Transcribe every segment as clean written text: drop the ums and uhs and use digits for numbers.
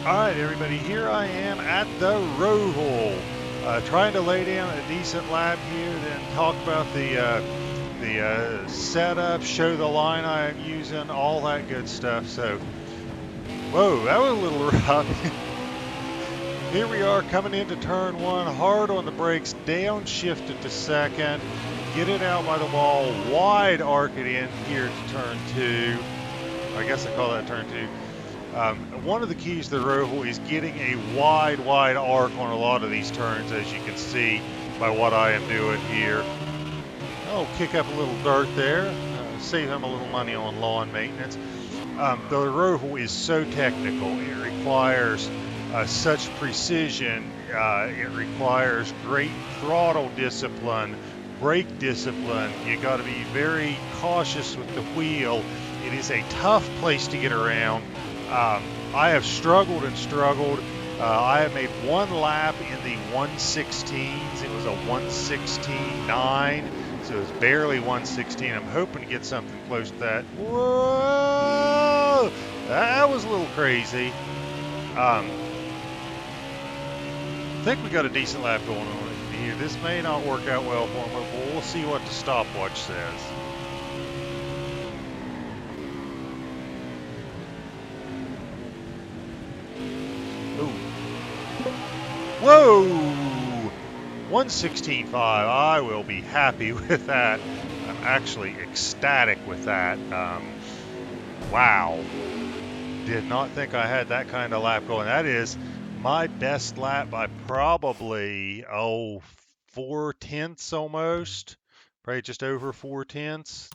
Alright everybody, here I am at the Roval, trying to lay down a decent lap here, then talk about the setup, show the line I am using, all that good stuff. So, whoa, that was a little rough. Here we are coming into turn one, hard on the brakes, downshifted to second, get it out by the wall, wide arc it in here to turn two. I guess I call that turn two. One of the keys to the Roval is getting a wide arc on a lot of these turns, as you can see by what I am doing here. I'll kick up a little dirt there, save him a little money on lawn maintenance. The Roval is so technical. It requires such precision. It requires great throttle discipline, brake discipline. You got to be very cautious with the wheel. It is a tough place to get around. I have struggled and struggled. I have made one lap in the 116s. It was a 116.9, so it's barely 116. I'm hoping to get something close to that. Whoa! That was a little crazy. I think we got a decent lap going on here. This may not work out well for me, but we'll see what the stopwatch says. Whoa! 116.5. I will be happy with that. I'm actually ecstatic with that. Wow. Did not think I had that kind of lap going. That is my best lap by probably, 4/10 almost. Probably just over 4/10.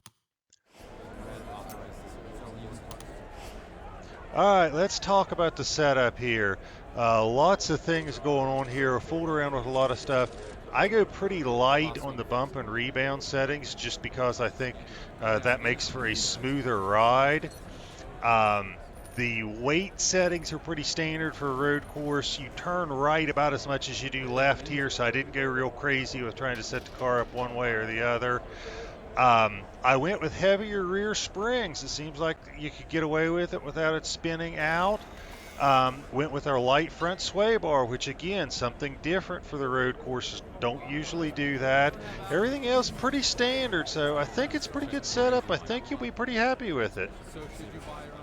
All right, let's talk about the setup here. Lots of things going on here. Fooled around with a lot of stuff. I go pretty light on the bump and rebound settings just because I think that makes for a smoother ride. The weight settings are pretty standard for a road course. You turn right about as much as you do left here, so I didn't go real crazy with trying to set the car up one way or the other. I went with heavier rear springs. It seems like you could get away with it without it spinning out. Went with our light front sway bar, which again, something different for the road courses. Don't usually do that. Everything else pretty standard, so I think it's pretty good setup. I think you'll be pretty happy with it. So should you buy it on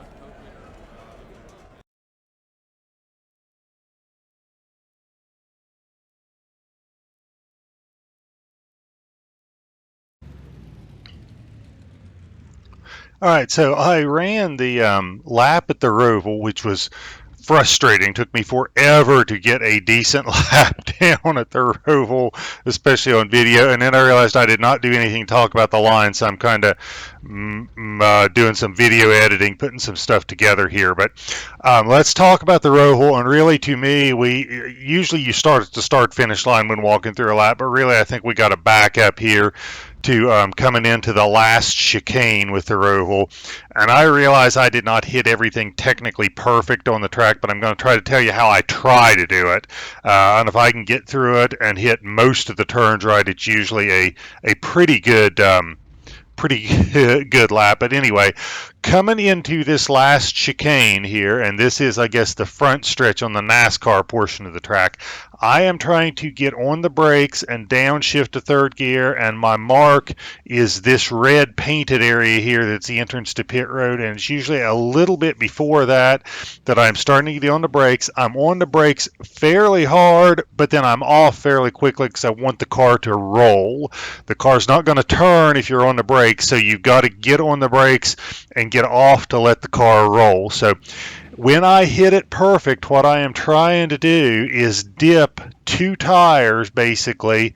All right, so I ran the lap at the Roval, which was frustrating. Took me forever to get a decent lap down at the Roval, especially on video. And then I realized I did not do anything to talk about the line, so I'm kind of doing some video editing, putting some stuff together here. But let's talk about the Roval. And really, to me, you start at the start-finish line when walking through a lap, but really I think we got to back up here to coming into the last chicane with the Roval. And I realize I did not hit everything technically perfect on the track, but I'm going to try to tell you how I try to do it. And if I can get through it and hit most of the turns right, it's usually a pretty good good lap. But anyway, coming into this last chicane here, and this is, I guess, the front stretch on the NASCAR portion of the track, I am trying to get on the brakes and downshift to third gear, and my mark is this red painted area here that's the entrance to pit road, and it's usually a little bit before that I'm starting to get on the brakes. I'm on the brakes fairly hard, but then I'm off fairly quickly because I want the car to roll. The car's not going to turn if you're on the brakes, so you've got to get on the brakes and get off to let the car roll. So when I hit it perfect, what I am trying to do is dip 2 tires basically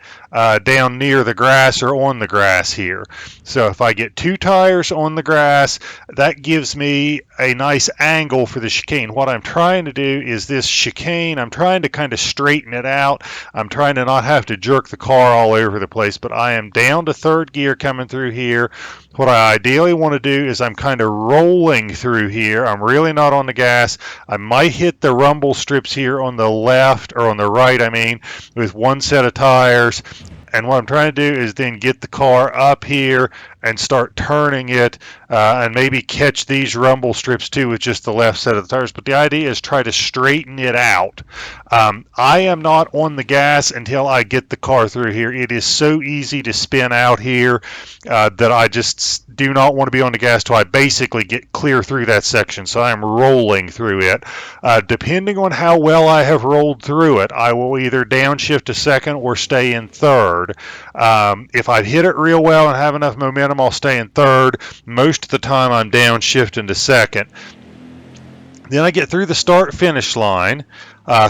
down near the grass or on the grass here. So if I get 2 tires on the grass, that gives me a nice angle for the chicane. What I'm trying to do is this chicane, I'm trying to kind of straighten it out. I'm trying to not have to jerk the car all over the place, but I am down to third gear coming through here. What I ideally want to do is I'm kind of rolling through here. I'm really not on the gas. I might hit the rumble strips here on the left, or on the right, I mean, with one set of tires. And what I'm trying to do is then get the car up here and start turning it, and maybe catch these rumble strips too with just the left set of the tires. But the idea is try to straighten it out. I am not on the gas until I get the car through here. It is so easy to spin out here that I just do not want to be on the gas till I basically get clear through that section. So I am rolling through it. Depending on how well I have rolled through it, I will either downshift to second or stay in third. If I hit it real well and have enough momentum, I'll stay in third. Most of the time I'm downshifting to second. Then I get through the start-finish line,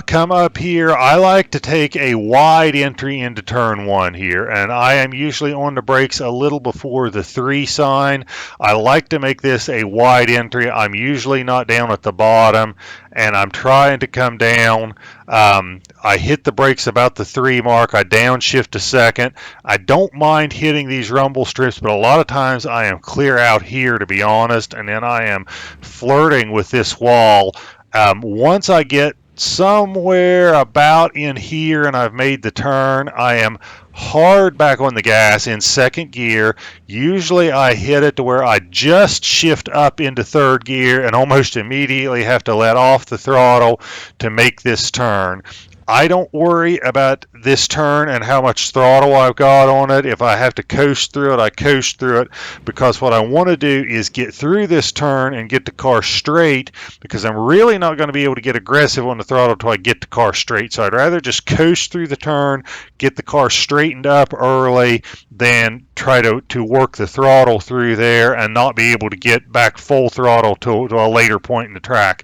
come up here. I like to take a wide entry into turn one here, and I am usually on the brakes a little before the 3 sign. I like to make this a wide entry. I'm usually not down at the bottom, and I'm trying to come down. I hit the brakes about the 3 mark. I downshift to second. I don't mind hitting these rumble strips, but a lot of times I am clear out here, to be honest, and then I am flirting with this wall. Once I get somewhere about in here and I've made the turn, I am hard back on the gas in second gear. Usually I hit it to where I just shift up into third gear and almost immediately have to let off the throttle to make this turn. I don't worry about this turn and how much throttle I've got on it. If I have to coast through it, I coast through it, because what I want to do is get through this turn and get the car straight, because I'm really not going to be able to get aggressive on the throttle until I get the car straight. So I'd rather just coast through the turn, get the car straightened up early, than try to work the throttle through there and not be able to get back full throttle to a later point in the track.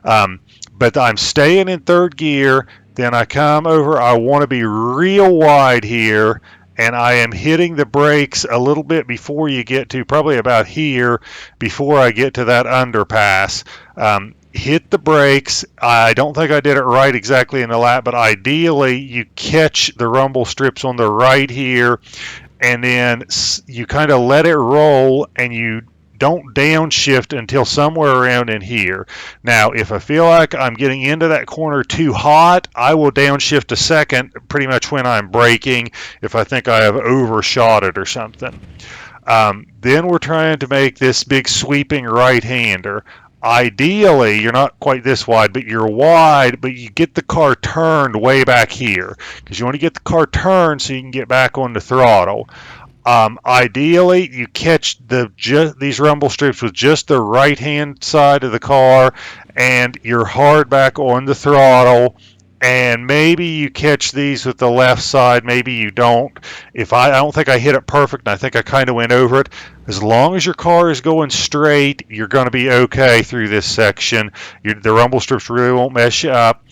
But I'm staying in third gear. Then I come over, I want to be real wide here, and I am hitting the brakes a little bit before you get to, probably about here, before I get to that underpass. Hit the brakes. I don't think I did it right exactly in the lap, but ideally you catch the rumble strips on the right here, and then you kind of let it roll, and you don't downshift until somewhere around in here. Now, if I feel like I'm getting into that corner too hot, I will downshift to second pretty much when I'm braking, if I think I have overshot it or something. Then we're trying to make this big sweeping right-hander. Ideally, you're not quite this wide, but you're wide, but you get the car turned way back here, because you want to get the car turned so you can get back on the throttle. Ideally, you catch these rumble strips with just the right-hand side of the car, and you're hard back on the throttle, and maybe you catch these with the left side, maybe you don't. I don't think I hit it perfect, and I think I kind of went over it. As long as your car is going straight, you're going to be okay through this section. The rumble strips really won't mess you up.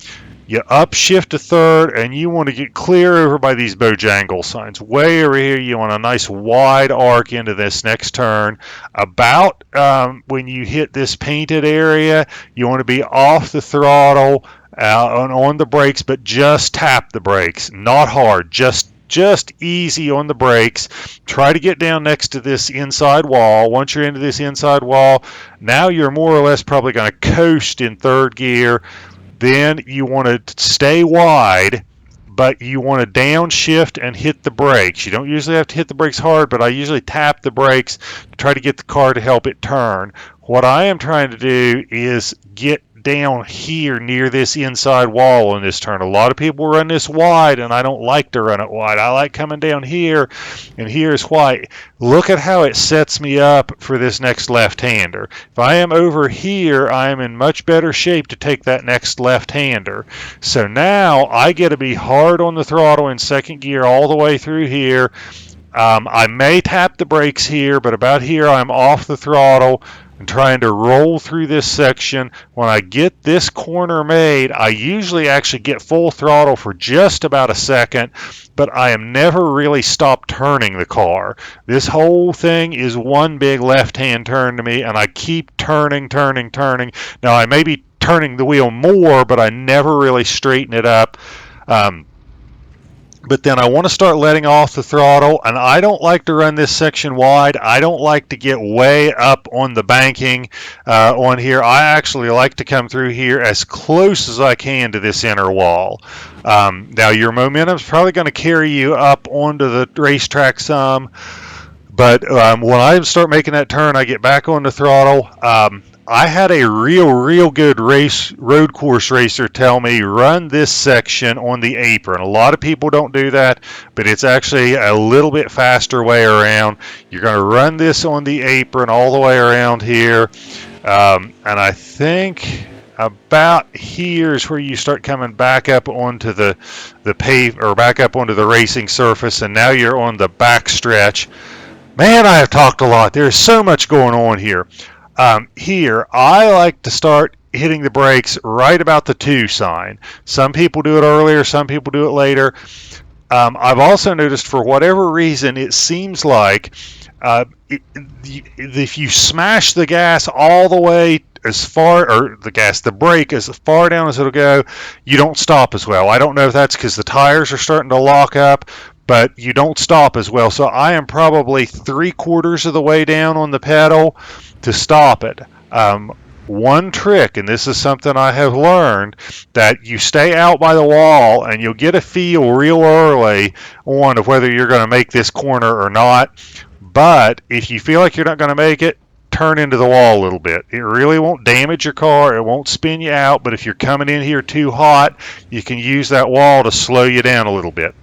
You upshift to third, and you want to get clear over by these Bojangle signs. Way over here, you want a nice wide arc into this next turn. About when you hit this painted area, you want to be off the throttle, on the brakes, but just tap the brakes. Not hard, just easy on the brakes. Try to get down next to this inside wall. Once you're into this inside wall, now you're more or less probably going to coast in third gear. Then you want to stay wide, but you want to downshift and hit the brakes. You don't usually have to hit the brakes hard, but I usually tap the brakes to try to get the car to help it turn. What I am trying to do is get down here near this inside wall on this turn. A lot of people run this wide, and I don't like to run it wide. I like coming down here, and here's why. Look at how it sets me up for this next left-hander. If I am over here, I am in much better shape to take that next left-hander. So now I get to be hard on the throttle in second gear all the way through here. I may tap the brakes here, but about here I'm off the throttle and trying to roll through this section. When I get this corner made, I usually actually get full throttle for just about a second, but I am never really stopped turning the car. This whole thing is one big left-hand turn to me, and I keep turning. Now, I may be turning the wheel more, but I never really straighten it up. But then I want to start letting off the throttle, and I don't like to run this section wide. I don't like to get way up on the banking on here. I actually like to come through here as close as I can to this inner wall. Now your momentum is probably going to carry you up onto the racetrack some, But when I start making that turn, I get back on the throttle. I had a real good road course racer tell me run this section on the apron. A lot of people don't do that, but it's actually a little bit faster way around. You're going to run this on the apron all the way around here, and I think about here is where you start coming back up onto the pave, or back up onto the racing surface, and now you're on the backstretch. Man, I have talked a lot. There's so much going on here. Here, I like to start hitting the brakes right about the 2 sign. Some people do it earlier, some people do it later. I've also noticed, for whatever reason, it seems like if you smash the gas all the way as far, or the brake as far down as it'll go, you don't stop as well. I don't know if that's because the tires are starting to lock up, but you don't stop as well. So I am probably 3/4 of the way down on the pedal to stop it. One trick, and this is something I have learned, that you stay out by the wall and you'll get a feel real early on of whether you're going to make this corner or not. But if you feel like you're not going to make it, turn into the wall a little bit. It really won't damage your car. It won't spin you out. But if you're coming in here too hot, you can use that wall to slow you down a little bit.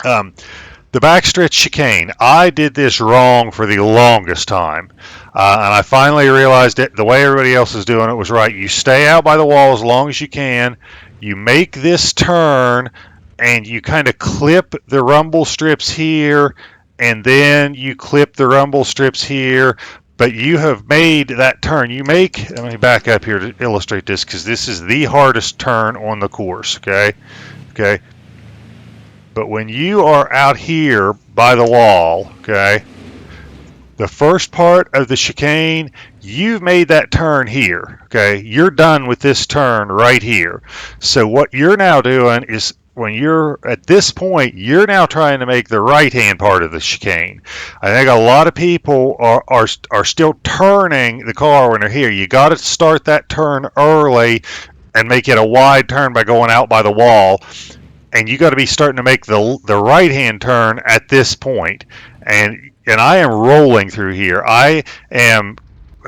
The backstretch chicane, I did this wrong for the longest time, and I finally realized that the way everybody else is doing it was right. You stay out by the wall as long as you can, you make this turn, and you kind of clip the rumble strips here, and then you clip the rumble strips here, but you have made that turn. Let me back up here to illustrate this, because this is the hardest turn on the course, okay? But when you are out here by the wall, okay, the first part of the chicane, you've made that turn here, okay? You're done with this turn right here. So what you're now doing is, when you're at this point, you're now trying to make the right-hand part of the chicane. I think a lot of people are still turning the car when they're here. You got to start that turn early and make it a wide turn by going out by the wall. And you got to be starting to make the right-hand turn at this point. And I am rolling through here. Let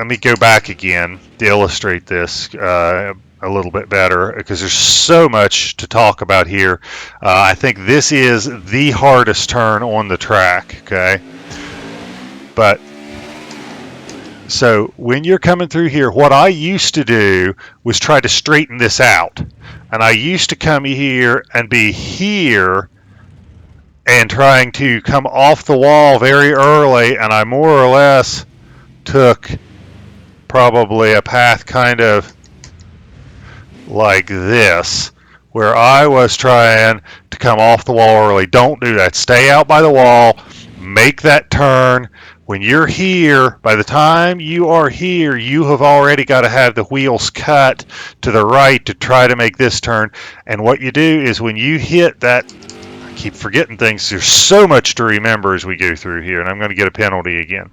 me go back again to illustrate this a little bit better, because there's so much to talk about here. I think this is the hardest turn on the track, okay? But so when you're coming through here, what I used to do was try to straighten this out. And I used to come here and be here and trying to come off the wall very early, and I more or less took probably a path kind of like this, where I was trying to come off the wall early. Don't do that. Stay out by the wall, make that turn. When you're here, by the time you are here, you have already got to have the wheels cut to the right to try to make this turn. And what you do is, when you hit that, I keep forgetting things, there's so much to remember as we go through here, and I'm going to get a penalty again.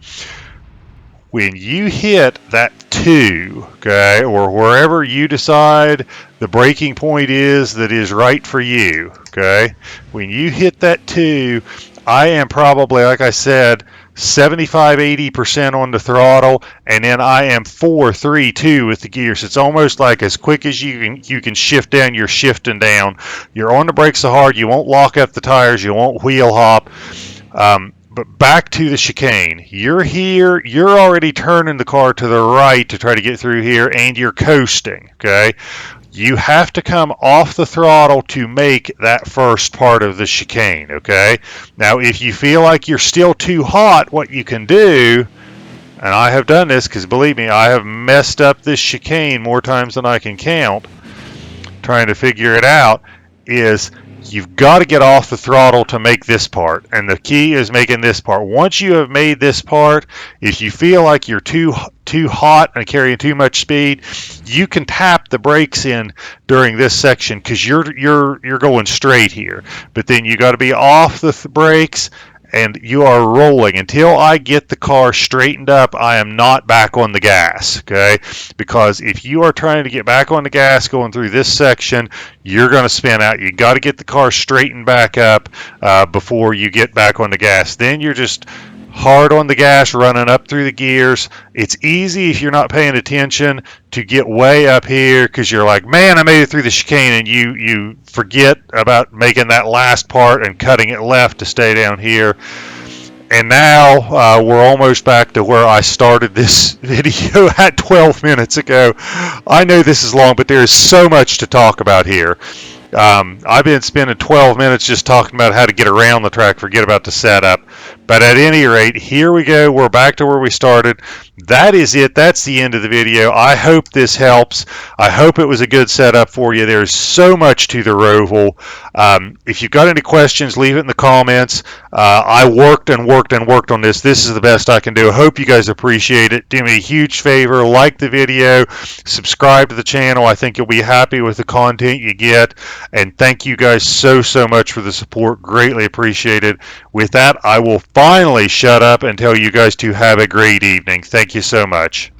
When you hit that 2, okay, or wherever you decide the braking point is that is right for you, okay, when you hit that 2, I am probably, like I said, 75-80% on the throttle, and then I am 4-3-2 with the gears. It's almost like as quick as you can shift down, you're shifting down. You're on the brakes so hard you won't lock up the tires, you won't wheel hop. But back to the chicane. You're here, you're already turning the car to the right to try to get through here, and you're coasting, okay? You have to come off the throttle to make that first part of the chicane, okay? Now, if you feel like you're still too hot, what you can do, and I have done this because, believe me, I have messed up this chicane more times than I can count trying to figure it out, is you've got to get off the throttle to make this part, and the key is making this part. Once you have made this part, if you feel like you're too hot and carrying too much speed, you can tap the brakes in during this section, because you're going straight here. But then you got to be off the brakes, and you are rolling. Until I get the car straightened up, I am not back on the gas, okay? Because if you are trying to get back on the gas going through this section, you're going to spin out. You got to get the car straightened back up before you get back on the gas. Then you're just hard on the gas, running up through the gears. It's easy if you're not paying attention to get way up here because you're like, man, I made it through the chicane, and you forget about making that last part and cutting it left to stay down here. And now we're almost back to where I started this video at 12 minutes ago. I know this is long, but there is so much to talk about here. I've been spending 12 minutes just talking about how to get around the track, forget about the setup. But at any rate, here we go. We're back to where we started. That is it. That's the end of the video. I hope this helps. I hope it was a good setup for you. There's so much to the Roval. If you've got any questions, leave it in the comments. I worked and worked and worked on this. This is the best I can do. I hope you guys appreciate it. Do me a huge favor. Like the video. Subscribe to the channel. I think you'll be happy with the content you get. And thank you guys so much for the support. Greatly appreciated. With that, I will finally shut up and tell you guys to have a great evening. Thank you so much.